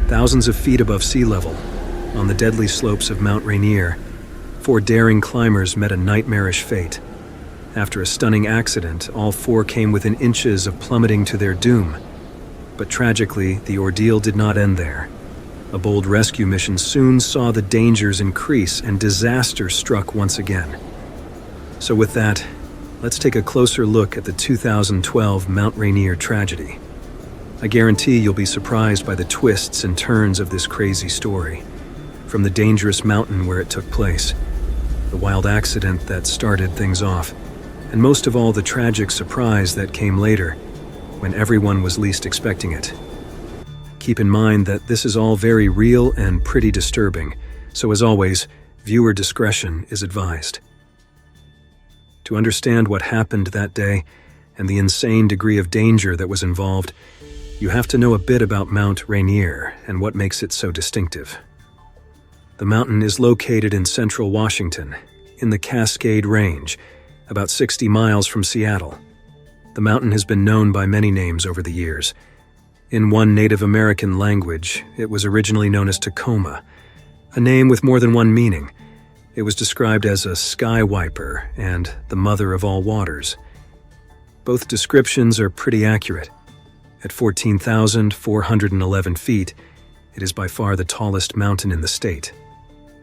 Thousands of feet above sea level, on the deadly slopes of Mount Rainier, 4 daring climbers met a nightmarish fate. After a stunning accident, all 4 came within inches of plummeting to their doom. But tragically, the ordeal did not end there. A bold rescue mission soon saw the dangers increase and disaster struck once again. So with that, let's take a closer look at the 2012 Mount Rainier tragedy. I guarantee you'll be surprised by the twists and turns of this crazy story. From the dangerous mountain where it took place, the wild accident that started things off, and most of all the tragic surprise that came later, when everyone was least expecting it. Keep in mind that this is all very real and pretty disturbing, so as always, viewer discretion is advised. To understand what happened that day and the insane degree of danger that was involved, you have to know a bit about Mount Rainier and what makes it so distinctive. The mountain is located in central Washington, in the Cascade Range, about 60 miles from Seattle. The mountain has been known by many names over the years. In one Native American language, it was originally known as Tacoma, a name with more than one meaning. It was described as a sky wiper and the mother of all waters. Both descriptions are pretty accurate. At 14,411 feet, it is by far the tallest mountain in the state.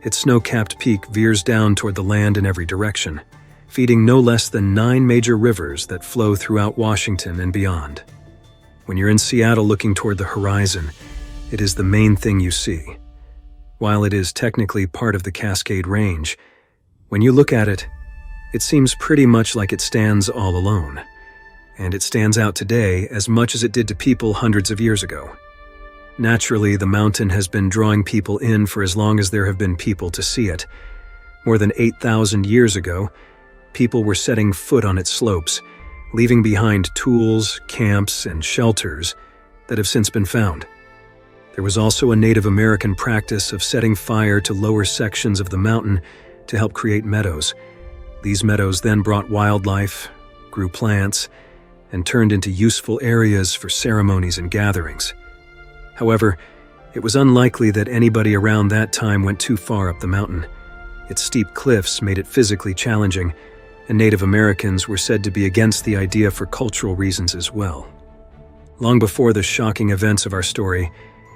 Its snow-capped peak veers down toward the land in every direction, feeding no less than 9 major rivers that flow throughout Washington and beyond. When you're in Seattle looking toward the horizon, it is the main thing you see. While it is technically part of the Cascade Range, when you look at it, it seems pretty much like it stands all alone. And it stands out today as much as it did to people hundreds of years ago. Naturally, the mountain has been drawing people in for as long as there have been people to see it. More than 8,000 years ago, people were setting foot on its slopes, leaving behind tools, camps, and shelters that have since been found. There was also a Native American practice of setting fire to lower sections of the mountain to help create meadows. These meadows then brought wildlife, grew plants, and turned into useful areas for ceremonies and gatherings. However, it was unlikely that anybody around that time went too far up the mountain. Its steep cliffs made it physically challenging, and Native Americans were said to be against the idea for cultural reasons as well. Long before the shocking events of our story,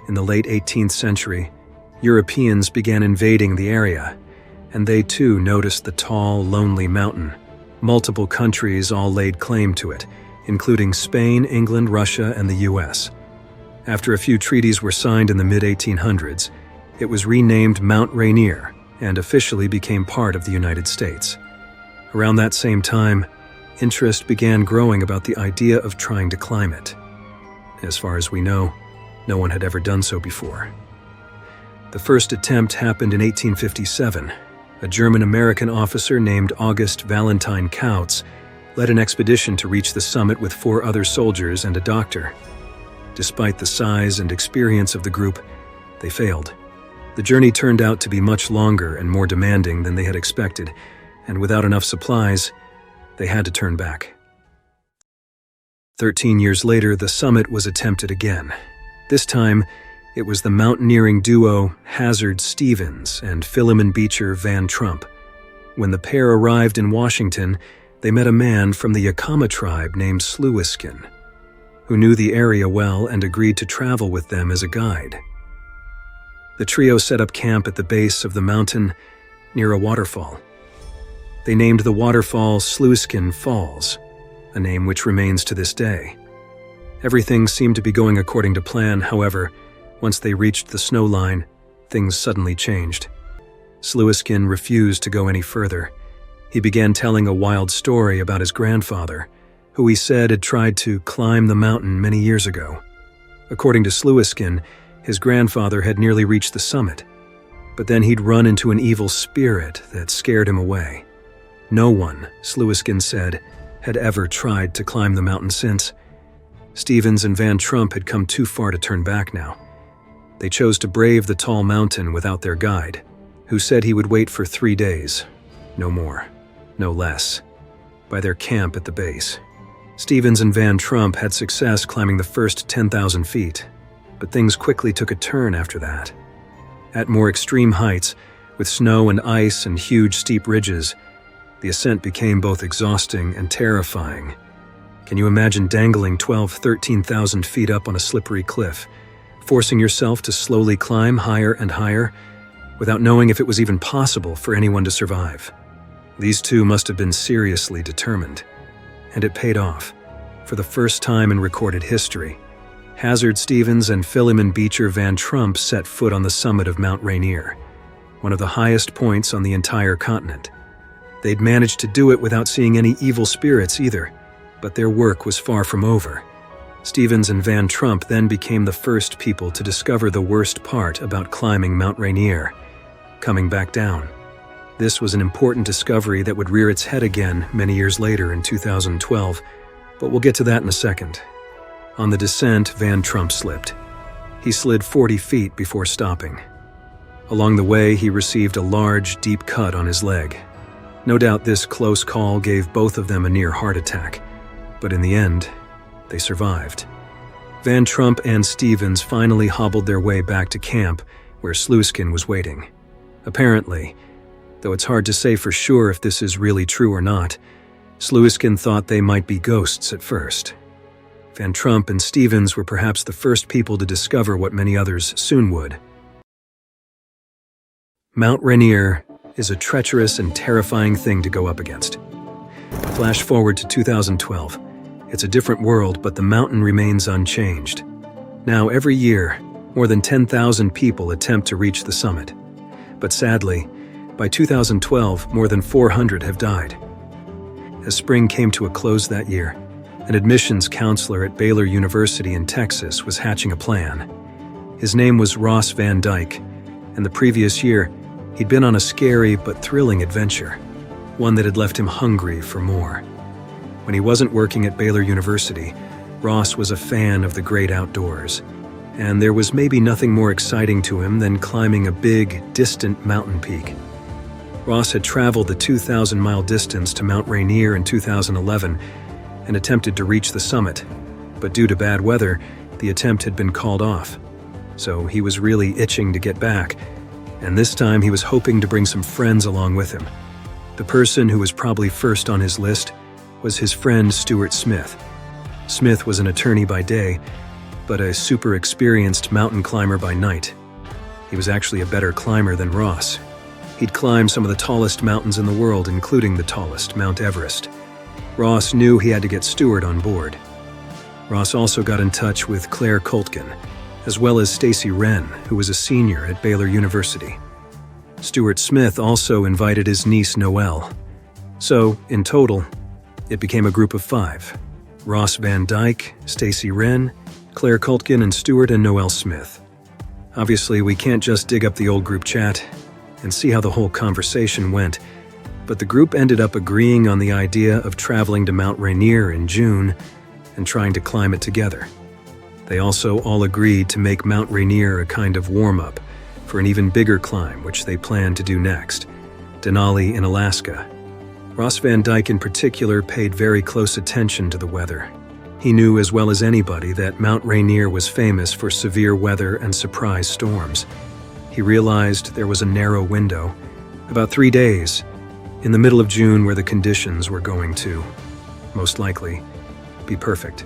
in the late 18th century, Europeans began invading the area, and they too noticed the tall, lonely mountain. Multiple countries all laid claim to it, including Spain, England, Russia, and the US. After a few treaties were signed in the mid-1800s, it was renamed Mount Rainier and officially became part of the United States. Around that same time, interest began growing about the idea of trying to climb it. As far as we know, no one had ever done so before. The first attempt happened in 1857. A German-American officer named August Valentine Kautz led an expedition to reach the summit with 4 other soldiers and a doctor. Despite the size and experience of the group, they failed. The journey turned out to be much longer and more demanding than they had expected, and without enough supplies, they had to turn back. 13 years later, the summit was attempted again. This time, it was the mountaineering duo Hazard Stevens and Philemon Beecher Van Trump. When the pair arrived in Washington, they met a man from the Yakama tribe named Sluiskin, who knew the area well and agreed to travel with them as a guide. The trio set up camp at the base of the mountain near a waterfall. They named the waterfall Sluiskin Falls, a name which remains to this day. Everything seemed to be going according to plan. However, once they reached the snow line, things suddenly changed. Sluiskin refused to go any further. He began telling a wild story about his grandfather, who he said had tried to climb the mountain many years ago. According to Sluiskin, his grandfather had nearly reached the summit, but then he'd run into an evil spirit that scared him away. No one, Sluiskin said, had ever tried to climb the mountain since. Stevens and Van Trump had come too far to turn back now. They chose to brave the tall mountain without their guide, who said he would wait for 3 days, no more, no less, by their camp at the base. Stevens and Van Trump had success climbing the first 10,000 feet. but things quickly took a turn after that. At more extreme heights, with snow and ice and huge steep ridges, the ascent became both exhausting and terrifying. Can you imagine dangling 13,000 feet up on a slippery cliff, forcing yourself to slowly climb higher and higher, without knowing if it was even possible for anyone to survive? These two must have been seriously determined. And it paid off. For the first time in recorded history, Hazard Stevens and Philemon Beecher Van Trump set foot on the summit of Mount Rainier, one of the highest points on the entire continent. They'd managed to do it without seeing any evil spirits either, but their work was far from over. Stevens and Van Trump then became the first people to discover the worst part about climbing Mount Rainier: coming back down. This was an important discovery that would rear its head again many years later in 2012, but we'll get to that in a second. On the descent, Van Trump slipped. He slid 40 feet before stopping. Along the way, he received a large, deep cut on his leg. No doubt this close call gave both of them a near heart attack, but in the end, they survived. Van Trump and Stevens finally hobbled their way back to camp, where Sluiskin was waiting. Apparently, though it's hard to say for sure if this is really true or not, Sluiskin thought they might be ghosts at first. Van Trump and Stevens were perhaps the first people to discover what many others soon would. Mount Rainier is a treacherous and terrifying thing to go up against. Flash forward to 2012. It's a different world, but the mountain remains unchanged. Now, every year, more than 10,000 people attempt to reach the summit. But sadly, by 2012, more than 400 have died. As spring came to a close that year, an admissions counselor at Baylor University in Texas was hatching a plan. His name was Ross Van Dyke, and the previous year, he'd been on a scary but thrilling adventure, one that had left him hungry for more. When he wasn't working at Baylor University, Ross was a fan of the great outdoors, and there was maybe nothing more exciting to him than climbing a big, distant mountain peak. Ross had traveled the 2,000-mile distance to Mount Rainier in 2011 and attempted to reach the summit, but due to bad weather, the attempt had been called off. So he was really itching to get back, and this time he was hoping to bring some friends along with him. The person who was probably first on his list was his friend Stuart Smith. Smith was an attorney by day, but a super experienced mountain climber by night. He was actually a better climber than Ross. He'd climbed some of the tallest mountains in the world, including the tallest, Mount Everest. Ross knew he had to get Stuart on board. Ross also got in touch with Claire Koltgen, as well as Stacy Wren, who was a senior at Baylor University. Stuart Smith also invited his niece Noelle. So, in total, it became a group of 5. Ross Van Dyke, Stacy Wren, Claire Koltgen, and Stuart and Noelle Smith. Obviously, we can't just dig up the old group chat and see how the whole conversation went, but the group ended up agreeing on the idea of traveling to Mount Rainier in June and trying to climb it together. They also all agreed to make Mount Rainier a kind of warm-up for an even bigger climb, which they planned to do next, Denali in Alaska. Ross Van Dyke in particular paid very close attention to the weather. He knew as well as anybody that Mount Rainier was famous for severe weather and surprise storms. He realized there was a narrow window, about 3 days, in the middle of June where the conditions were going to, most likely, be perfect.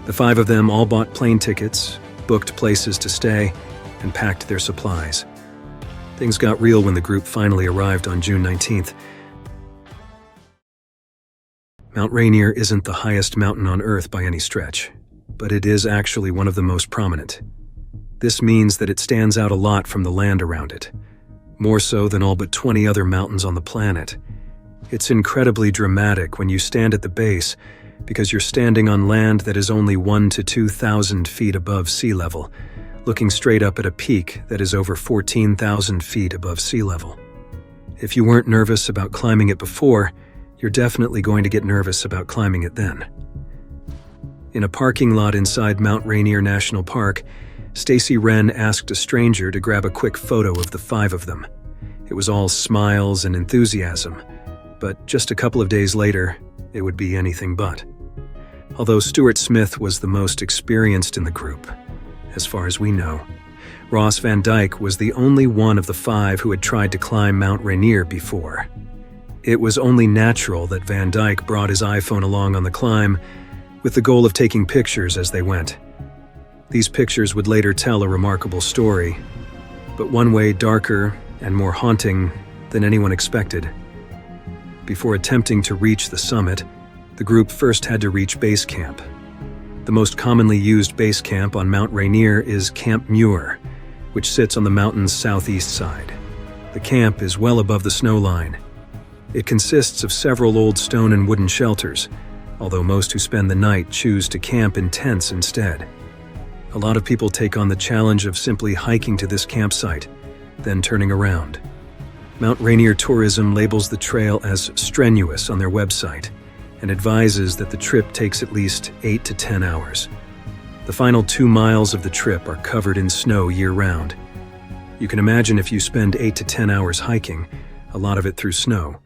The 5 of them all bought plane tickets, booked places to stay, and packed their supplies. Things got real when the group finally arrived on June 19th. Mount Rainier isn't the highest mountain on Earth by any stretch, but it is actually one of the most prominent. This means that it stands out a lot from the land around it, more so than all but 20 other mountains on the planet. It's incredibly dramatic when you stand at the base because you're standing on land that is only 1,000 to 2,000 feet above sea level, looking straight up at a peak that is over 14,000 feet above sea level. If you weren't nervous about climbing it before, you're definitely going to get nervous about climbing it then. In a parking lot inside Mount Rainier National Park, Stacy Wren asked a stranger to grab a quick photo of the 5 of them. It was all smiles and enthusiasm, but just a couple of days later, it would be anything but. Although Stuart Smith was the most experienced in the group, as far as we know. Ross Van Dyke was the only one of the 5 who had tried to climb Mount Rainier before. It was only natural that Van Dyke brought his iPhone along on the climb, with the goal of taking pictures as they went. These pictures would later tell a remarkable story, but one way darker and more haunting than anyone expected. Before attempting to reach the summit, the group first had to reach base camp. The most commonly used base camp on Mount Rainier is Camp Muir, which sits on the mountain's southeast side. The camp is well above the snow line. It consists of several old stone and wooden shelters, although most who spend the night choose to camp in tents instead. A lot of people take on the challenge of simply hiking to this campsite, then turning around. Mount Rainier Tourism labels the trail as strenuous on their website and advises that the trip takes at least 8 to 10 hours. The final 2 miles of the trip are covered in snow year-round. You can imagine if you spend 8 to 10 hours hiking, a lot of it through snow,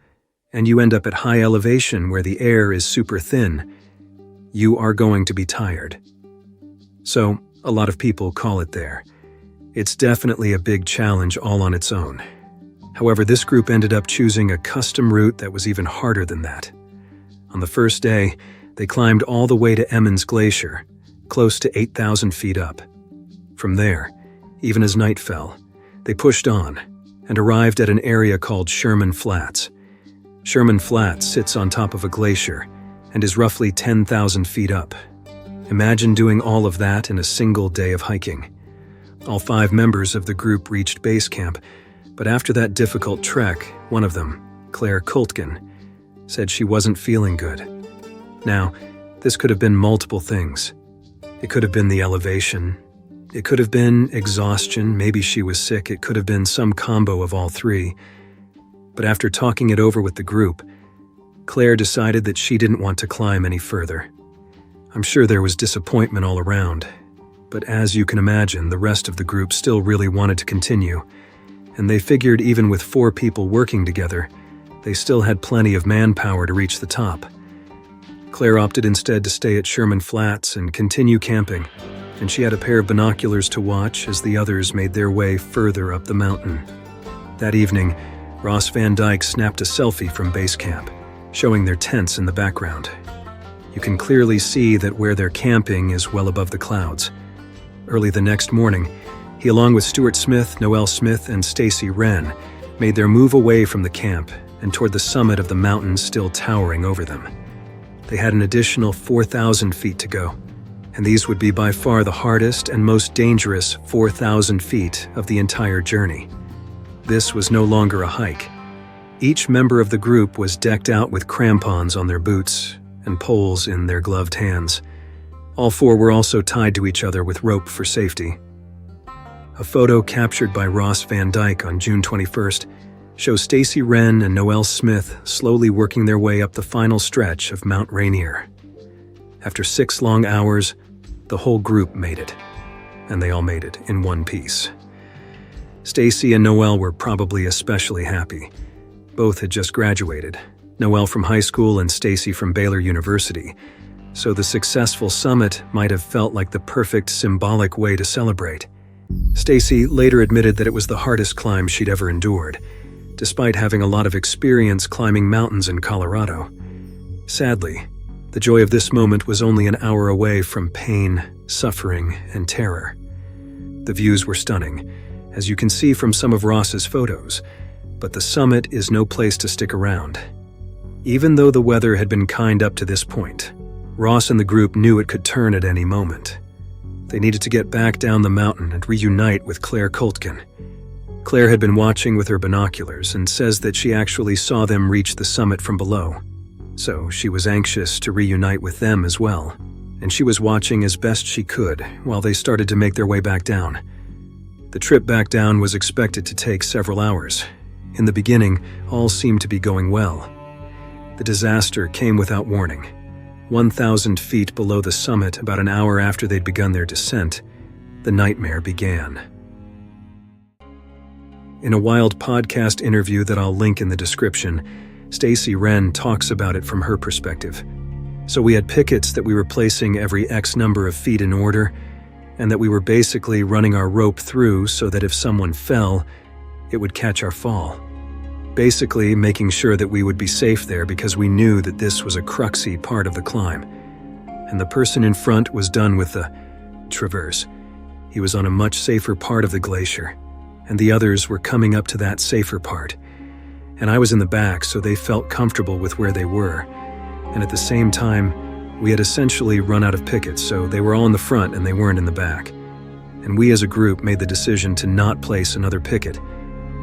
and you end up at high elevation where the air is super thin, you are going to be tired. So, a lot of people call it there. It's definitely a big challenge all on its own. However, this group ended up choosing a custom route that was even harder than that. On the first day, they climbed all the way to Emmons Glacier, close to 8,000 feet up. From there, even as night fell, they pushed on and arrived at an area called Sherman Flats. Sherman Flats sits on top of a glacier and is roughly 10,000 feet up. Imagine doing all of that in a single day of hiking. All 5 members of the group reached base camp, but after that difficult trek, one of them, Claire Kultgen, said she wasn't feeling good. Now, this could have been multiple things. It could have been the elevation. It could have been exhaustion. Maybe she was sick. It could have been some combo of all 3. But after talking it over with the group, Claire decided that she didn't want to climb any further. I'm sure there was disappointment all around, but as you can imagine, the rest of the group still really wanted to continue, and they figured even with 4 people working together, they still had plenty of manpower to reach the top. Claire opted instead to stay at Sherman Flats and continue camping, and she had a pair of binoculars to watch as the others made their way further up the mountain. That evening, Ross Van Dyke snapped a selfie from base camp, showing their tents in the background. You can clearly see that where they're camping is well above the clouds. Early the next morning, he, along with Stuart Smith, Noel Smith, and Stacy Wren, made their move away from the camp and toward the summit of the mountain still towering over them. They had an additional 4,000 feet to go, and these would be by far the hardest and most dangerous 4,000 feet of the entire journey. This was no longer a hike. Each member of the group was decked out with crampons on their boots and poles in their gloved hands. All 4 were also tied to each other with rope for safety. A photo captured by Ross Van Dyke on June 21st shows Stacy Wren and Noel Smith slowly working their way up the final stretch of Mount Rainier. After 6 long hours, the whole group made it, and they all made it in one piece. Stacy and Noel were probably especially happy. Both had just graduated, Noel from high school and Stacy from Baylor University, so the successful summit might have felt like the perfect symbolic way to celebrate. Stacy later admitted that it was the hardest climb she'd ever endured, despite having a lot of experience climbing mountains in Colorado. Sadly, the joy of this moment was only an hour away from pain, suffering, and terror. The views were stunning, as you can see from some of Ross's photos, but the summit is no place to stick around. Even though the weather had been kind up to this point, Ross and the group knew it could turn at any moment. They needed to get back down the mountain and reunite with Claire Kultgen. Claire had been watching with her binoculars and says that she actually saw them reach the summit from below. So she was anxious to reunite with them as well, and she was watching as best she could while they started to make their way back down. The trip back down was expected to take several hours. In the beginning, all seemed to be going well. The disaster came without warning. 1,000 feet below the summit, about an hour after they'd begun their descent, the nightmare began. In a wild podcast interview that I'll link in the description, Stacy Wren talks about it from her perspective. So we had pickets that we were placing every X number of feet in order, and that we were basically running our rope through so that if someone fell, it would catch our fall. Basically making sure that we would be safe there because we knew that this was a cruxy part of the climb. And the person in front was done with the traverse. He was on a much safer part of the glacier, and the others were coming up to that safer part. And I was in the back, so they felt comfortable with where they were. And at the same time, we had essentially run out of pickets, so they were all in the front and they weren't in the back. And we as a group made the decision to not place another picket.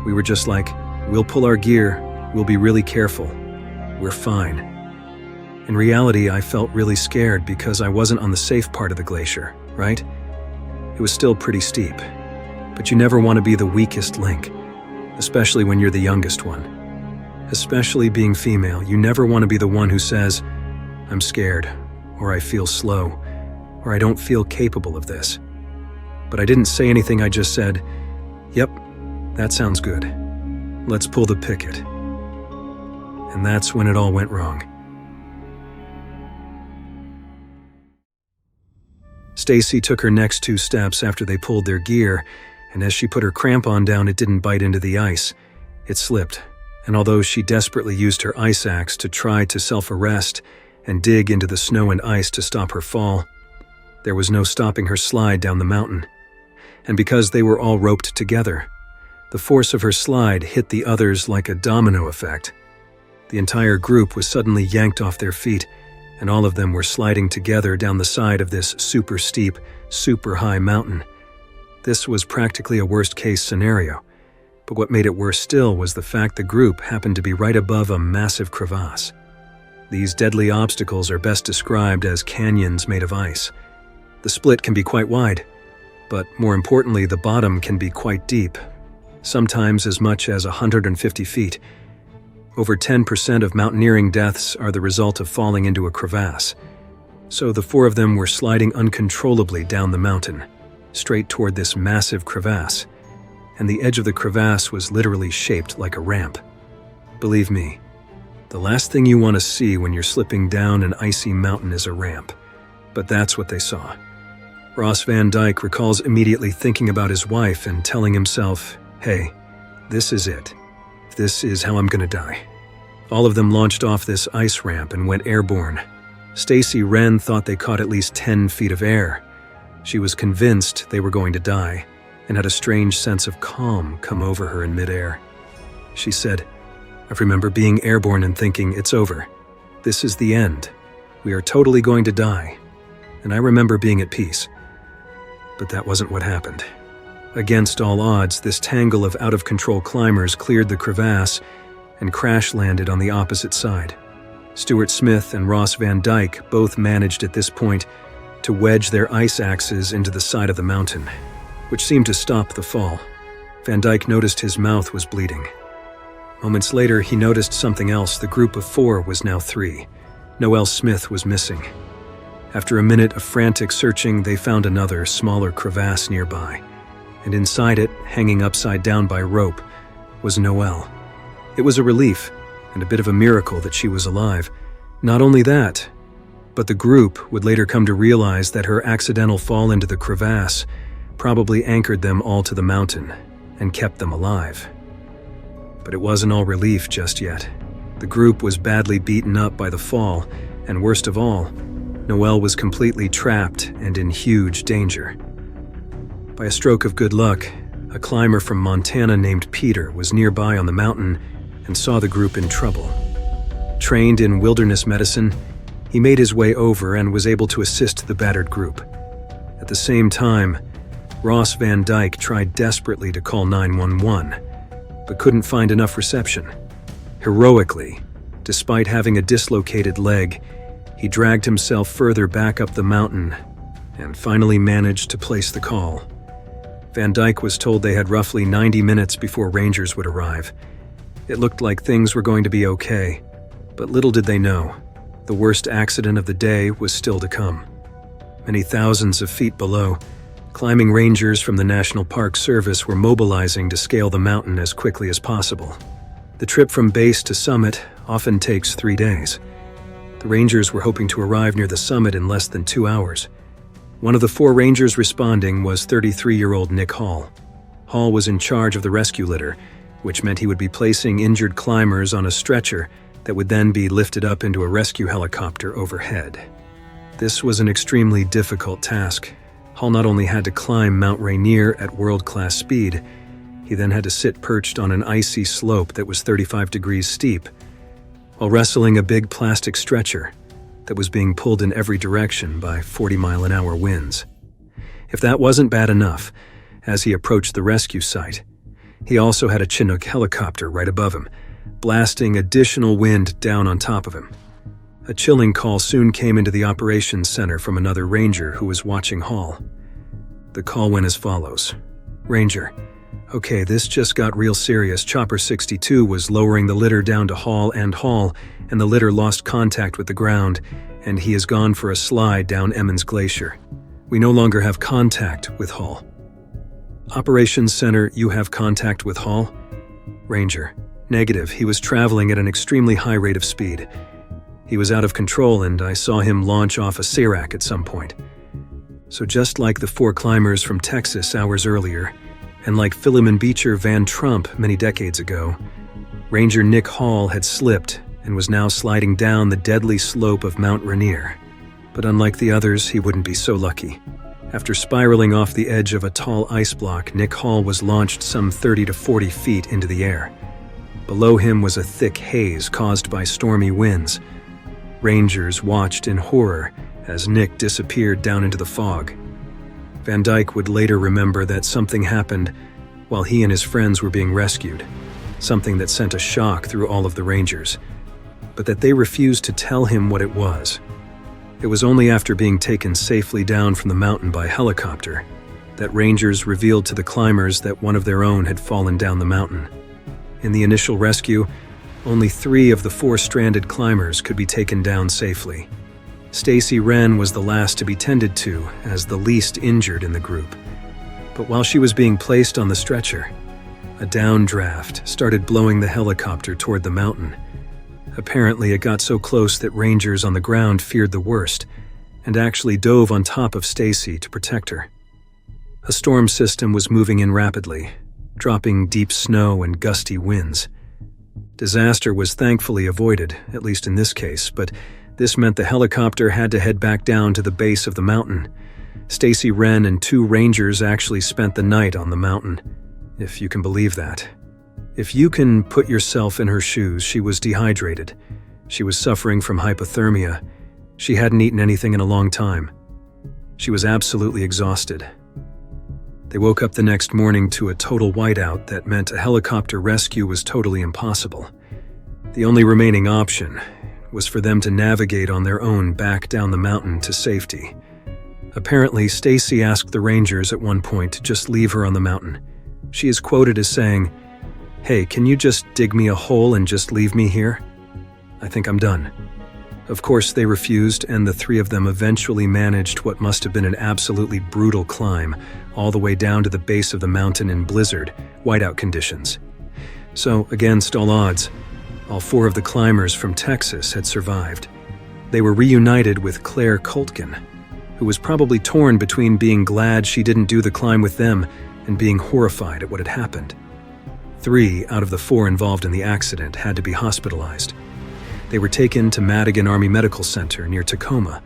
We were just like, we'll pull our gear, we'll be really careful, we're fine. In reality, I felt really scared because I wasn't on the safe part of the glacier, right? It was still pretty steep, but you never want to be the weakest link, especially when you're the youngest one. Especially being female, you never want to be the one who says, I'm scared, or I feel slow, or I don't feel capable of this. But I didn't say anything, I just said, yep, that sounds good. Let's pull the picket. And that's when it all went wrong. Stacy took her next 2 steps after they pulled their gear, and as she put her crampon down, it didn't bite into the ice. It slipped, and although she desperately used her ice axe to try to self-arrest and dig into the snow and ice to stop her fall, there was no stopping her slide down the mountain. And because they were all roped together, the force of her slide hit the others like a domino effect. The entire group was suddenly yanked off their feet, and all of them were sliding together down the side of this super steep, super high mountain. This was practically a worst-case scenario, but what made it worse still was the fact the group happened to be right above a massive crevasse. These deadly obstacles are best described as canyons made of ice. The split can be quite wide, but more importantly, the bottom can be quite deep, sometimes as much as 150 feet. Over 10% of mountaineering deaths are the result of falling into a crevasse. So the 4 of them were sliding uncontrollably down the mountain, straight toward this massive crevasse, and the edge of the crevasse was literally shaped like a ramp. Believe me, the last thing you want to see when you're slipping down an icy mountain is a ramp. But that's what they saw. Ross Van Dyke recalls immediately thinking about his wife and telling himself, hey, this is it. This is how I'm gonna die. All of them launched off this ice ramp and went airborne. Stacy Wren thought they caught at least 10 feet of air. She was convinced they were going to die and had a strange sense of calm come over her in midair. She said, I remember being airborne and thinking, it's over. This is the end. We are totally going to die. And I remember being at peace. But that wasn't what happened. Against all odds, this tangle of out-of-control climbers cleared the crevasse and crash-landed on the opposite side. Stuart Smith and Ross Van Dyke both managed at this point to wedge their ice axes into the side of the mountain, which seemed to stop the fall. Van Dyke noticed his mouth was bleeding. Moments later, he noticed something else. The group of 4 was now 3. Noel Smith was missing. After a minute of frantic searching, they found another, smaller crevasse nearby. And inside it, hanging upside down by rope, was Noelle. It was a relief, and a bit of a miracle that she was alive. Not only that, but the group would later come to realize that her accidental fall into the crevasse probably anchored them all to the mountain and kept them alive. But it wasn't all relief just yet. The group was badly beaten up by the fall, and worst of all, Noelle was completely trapped and in huge danger. By a stroke of good luck, a climber from Montana named Peter was nearby on the mountain and saw the group in trouble. Trained in wilderness medicine, he made his way over and was able to assist the battered group. At the same time, Ross Van Dyke tried desperately to call 911, but couldn't find enough reception. Heroically, despite having a dislocated leg, he dragged himself further back up the mountain and finally managed to place the call. Van Dyke was told they had roughly 90 minutes before rangers would arrive. It looked like things were going to be okay, but little did they know, the worst accident of the day was still to come. Many thousands of feet below, climbing rangers from the National Park Service were mobilizing to scale the mountain as quickly as possible. The trip from base to summit often takes 3 days. The rangers were hoping to arrive near the summit in less than 2 hours. One of the 4 rangers responding was 33-year-old Nick Hall. Hall was in charge of the rescue litter, which meant he would be placing injured climbers on a stretcher that would then be lifted up into a rescue helicopter overhead. This was an extremely difficult task. Hall not only had to climb Mount Rainier at world-class speed, he then had to sit perched on an icy slope that was 35 degrees steep, while wrestling a big plastic stretcher that was being pulled in every direction by 40-mile-an-hour winds. If that wasn't bad enough, as he approached the rescue site, he also had a Chinook helicopter right above him, blasting additional wind down on top of him. A chilling call soon came into the operations center from another ranger who was watching Hall. The call went as follows. "Ranger, okay, this just got real serious. Chopper 62 was lowering the litter down to Hall, and the litter lost contact with the ground, and he has gone for a slide down Emmons Glacier. We no longer have contact with Hall." Operations Center, you have contact with Hall? Ranger, negative. He was traveling at an extremely high rate of speed. He was out of control, and I saw him launch off a serac at some point. So just like the 4 climbers from Texas hours earlier, and like Philemon Beecher Van Trump many decades ago, Ranger Nick Hall had slipped and was now sliding down the deadly slope of Mount Rainier. But unlike the others, he wouldn't be so lucky. After spiraling off the edge of a tall ice block, Nick Hall was launched some 30 to 40 feet into the air. Below him was a thick haze caused by stormy winds. Rangers watched in horror as Nick disappeared down into the fog. Van Dyke would later remember that something happened while he and his friends were being rescued, something that sent a shock through all of the Rangers, but that they refused to tell him what it was. It was only after being taken safely down from the mountain by helicopter that Rangers revealed to the climbers that one of their own had fallen down the mountain. In the initial rescue, only 3 of the 4 stranded climbers could be taken down safely. Stacy Wren was the last to be tended to as the least injured in the group. But while she was being placed on the stretcher, a downdraft started blowing the helicopter toward the mountain. Apparently, it got so close that Rangers on the ground feared the worst and actually dove on top of Stacy to protect her. A storm system was moving in rapidly, dropping deep snow and gusty winds. Disaster was thankfully avoided, at least in this case, but this meant the helicopter had to head back down to the base of the mountain. Stacy Wren and 2 Rangers actually spent the night on the mountain, if you can believe that. If you can put yourself in her shoes, she was dehydrated. She was suffering from hypothermia. She hadn't eaten anything in a long time. She was absolutely exhausted. They woke up the next morning to a total whiteout that meant a helicopter rescue was totally impossible. The only remaining option was for them to navigate on their own back down the mountain to safety. Apparently, Stacy asked the Rangers at one point to just leave her on the mountain. She is quoted as saying, "Hey, can you just dig me a hole and just leave me here? I think I'm done." Of course, they refused, and the 3 of them eventually managed what must have been an absolutely brutal climb, all the way down to the base of the mountain in blizzard, whiteout conditions. So, against all odds, all 4 of the climbers from Texas had survived. They were reunited with Claire Coltkin, who was probably torn between being glad she didn't do the climb with them and being horrified at what had happened. 3 out of the 4 involved in the accident had to be hospitalized. They were taken to Madigan Army Medical Center near Tacoma,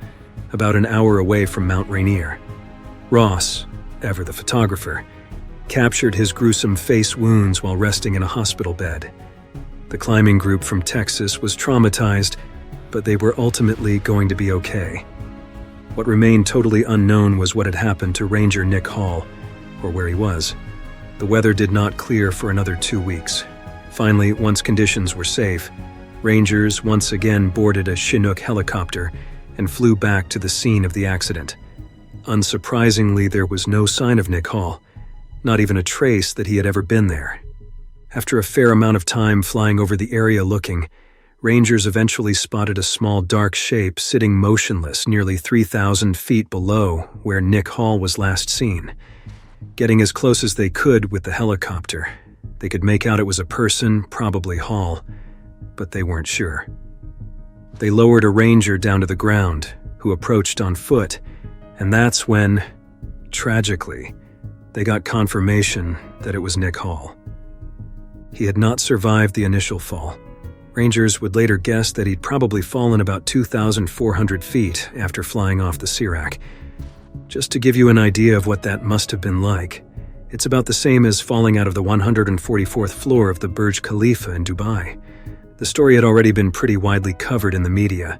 about an hour away from Mount Rainier. Ross, ever the photographer, captured his gruesome face wounds while resting in a hospital bed. The climbing group from Texas was traumatized, but they were ultimately going to be okay. What remained totally unknown was what had happened to Ranger Nick Hall, or where he was. The weather did not clear for another 2 weeks. Finally, once conditions were safe, Rangers once again boarded a Chinook helicopter and flew back to the scene of the accident. Unsurprisingly, there was no sign of Nick Hall, not even a trace that he had ever been there. After a fair amount of time flying over the area looking, Rangers eventually spotted a small dark shape sitting motionless nearly 3,000 feet below where Nick Hall was last seen. Getting as close as they could with the helicopter, they could make out it was a person, probably Hall, but they weren't sure. They lowered a ranger down to the ground, who approached on foot, And that's when, tragically, they got confirmation that it was Nick Hall. He had not survived the initial fall. Rangers would later guess that he'd probably fallen about 2,400 feet after flying off the Sirac. Just to give you an idea of what that must have been like, it's about the same as falling out of the 144th floor of the Burj Khalifa in Dubai. The story had already been pretty widely covered in the media,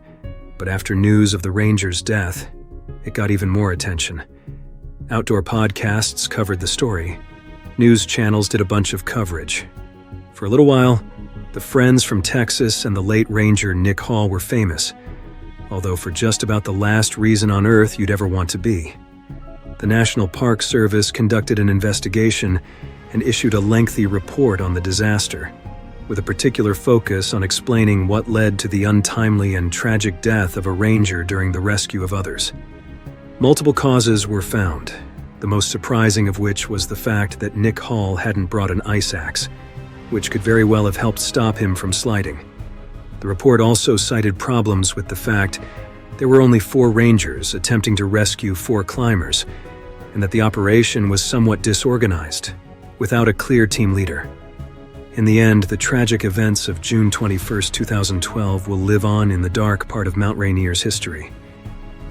but after news of the Ranger's death, it got even more attention. Outdoor podcasts covered the story. News channels did a bunch of coverage. For a little while, the friends from Texas and the late Ranger Nick Hall were famous, although for just about the last reason on Earth you'd ever want to be. The National Park Service conducted an investigation and issued a lengthy report on the disaster, with a particular focus on explaining what led to the untimely and tragic death of a ranger during the rescue of others. Multiple causes were found, the most surprising of which was the fact that Nick Hall hadn't brought an ice axe, which could very well have helped stop him from sliding. The report also cited problems with the fact there were only 4 rangers attempting to rescue 4 climbers, and that the operation was somewhat disorganized, without a clear team leader. In the end, the tragic events of June 21, 2012 will live on in the dark part of Mount Rainier's history.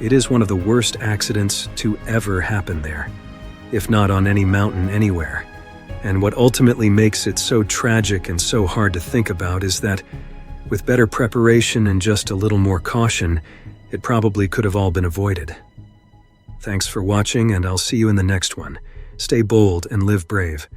It is one of the worst accidents to ever happen there, if not on any mountain anywhere. And what ultimately makes it so tragic and so hard to think about is that, with better preparation and just a little more caution, it probably could have all been avoided. Thanks for watching, and I'll see you in the next one. Stay bold and live brave.